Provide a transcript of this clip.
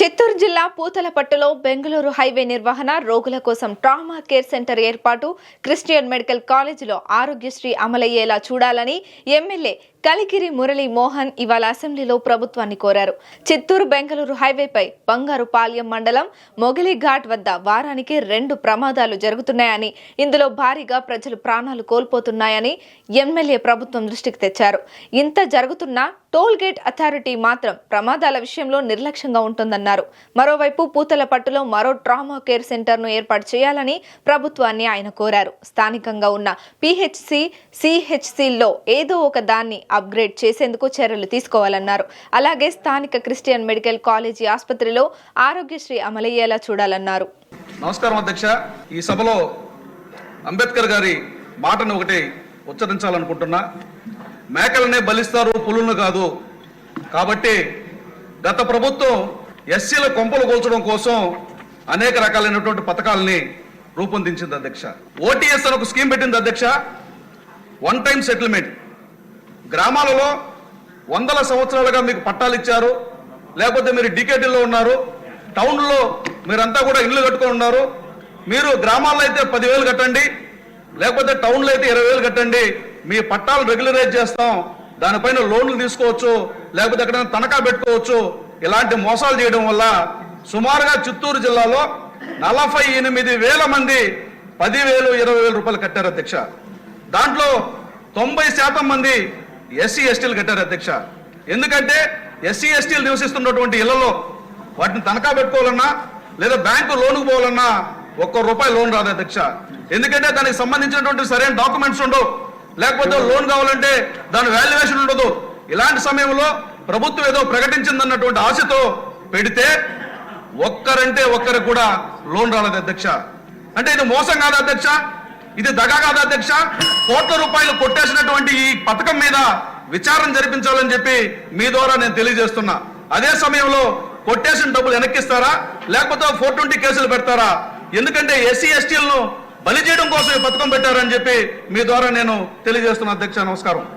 చిత్తూరు జిల్లా పూతలపట్టులో బెంగళూరు హైవే నిర్వహణ, రోగుల కోసం ట్రామా కేర్ సెంటర్ ఏర్పాటు, క్రిస్టియన్ మెడికల్ కాలేజీలో ఆరోగ్యశ్రీ అమలయ్యేలా చూడాలని ఎమ్మెల్యే కలికిరి మురళీ మోహన్ ఇవాళ అసెంబ్లీలో ప్రభుత్వాన్ని కోరారు. చిత్తూరు బెంగళూరు హైవేపై బంగారుపాళ్యం మండలం మొగలిఘాట్ వద్ద వారానికి 2 ప్రమాదాలు జరుగుతున్నాయని, ఇందులో భారీగా ప్రజలు ప్రాణాలు కోల్పోతున్నాయని ఎమ్మెల్యే ప్రభుత్వం దృష్టికి తెచ్చారు. ఇంత జరుగుతున్నా టోల్ గేట్ అథారిటీ మాత్రం ప్రమాదాల విషయంలో నిర్లక్ష్యంగా ఉంటుందన్నారు. మరోవైపు పూతలపట్టులో మరో ట్రామా కేర్ సెంటర్ను ఏర్పాటు చేయాలని ప్రభుత్వాన్ని ఆయన కోరారు. స్థానికంగా ఉన్న పిహెచ్సి, సిహెచ్సిల్లో ఏదో ఒక దాన్ని అప్గ్రేడ్ చేసేందుకు చర్యలు తీసుకోవాలన్నారు. అలాగే స్థానిక క్రిస్టియన్ మెడికల్ కాలేజీ ఆసుపత్రిలో ఆరోగ్యశ్రీ అమలయ్యేలా చూడాలన్నారు. నమస్కారం అధ్యక్ష. ఈ సభలో అంబేద్కర్ గారి మాటను ఒకటి ఉచ్చరించాలనుకుంటున్నా. మేకలనే బలిస్తారు, పులులను కాదు. కాబట్టి గత ప్రభుత్వం ఎస్సీల కొంపలు కూల్చడం కోసం అనేక రకాలైనటువంటి పథకాలని రూపొందించింది అధ్యక్ష. ఓటీఎస్ అని ఒక స్కీమ్ పెట్టింది అధ్యక్ష. 1 టైం సెటిల్మెంట్. గ్రామాలలో 100 సంవత్సరాలుగా మీకు పట్టాలు ఇచ్చారు, లేకపోతే మీరు డికేటీలో ఉన్నారు, టౌన్లో మీరంతా కూడా ఇల్లు కట్టుకొని ఉన్నారు. మీరు గ్రామాల్లో అయితే 10,000 కట్టండి, లేకపోతే టౌన్లో అయితే 20,000 కట్టండి. మీ పట్టాలు రెగ్యులరైజ్ చేస్తాం, దానిపైన లోన్లు తీసుకోవచ్చు, లేకపోతే ఎక్కడైనా తనఖా పెట్టుకోవచ్చు. ఇలాంటి మోసాలు చేయడం వల్ల సుమారుగా చిత్తూరు జిల్లాలో 48,000 మంది 10,000, 20,000 రూపాయలు కట్టారు అధ్యక్ష. దాంట్లో 90% మంది ఎస్సీ ఎస్టీలు కట్టారు అధ్యక్ష. ఎందుకంటే ఎస్సీ ఎస్టీలు నివసిస్తున్నటువంటి ఇళ్లలో వాటిని తనఖా పెట్టుకోవాలన్నా లేదా బ్యాంకు లోనుకు పోవాలన్నా ₹1 లోన్ రాదు అధ్యక్ష. ఎందుకంటే దానికి సంబంధించినటువంటి సరైన డాక్యుమెంట్స్ ఉండవు, లేకపోతే లోన్ కావాలంటే దాని వాల్యుయేషన్ ఉండదు. ఇలాంటి సమయంలో ప్రభుత్వం ఏదో ప్రకటించిందన్నటువంటి ఆశతో పెడితే ఒక్కరంటే ఒక్కరికి కూడా లోన్ రాలేదు అధ్యక్ష. అంటే ఇది మోసం కాదా అధ్యక్ష? ఇది దగా కాదా అధ్యక్ష? కోట్ల రూపాయలు కొట్టేసినటువంటి ఈ పథకం మీద విచారణ జరిపించాలని చెప్పి మీ ద్వారా నేను తెలియజేస్తున్నా. అదే సమయంలో కొట్టేసిన డబ్బులు వెనక్కిస్తారా, లేకపోతే 420 కేసులు పెడతారా? ఎందుకంటే ఎస్సీ ఎస్టీలను బలి చేయడం కోసం ఈ పథకం పెట్టారని చెప్పి మీ ద్వారా నేను తెలియజేస్తున్నా అధ్యక్ష. నమస్కారం.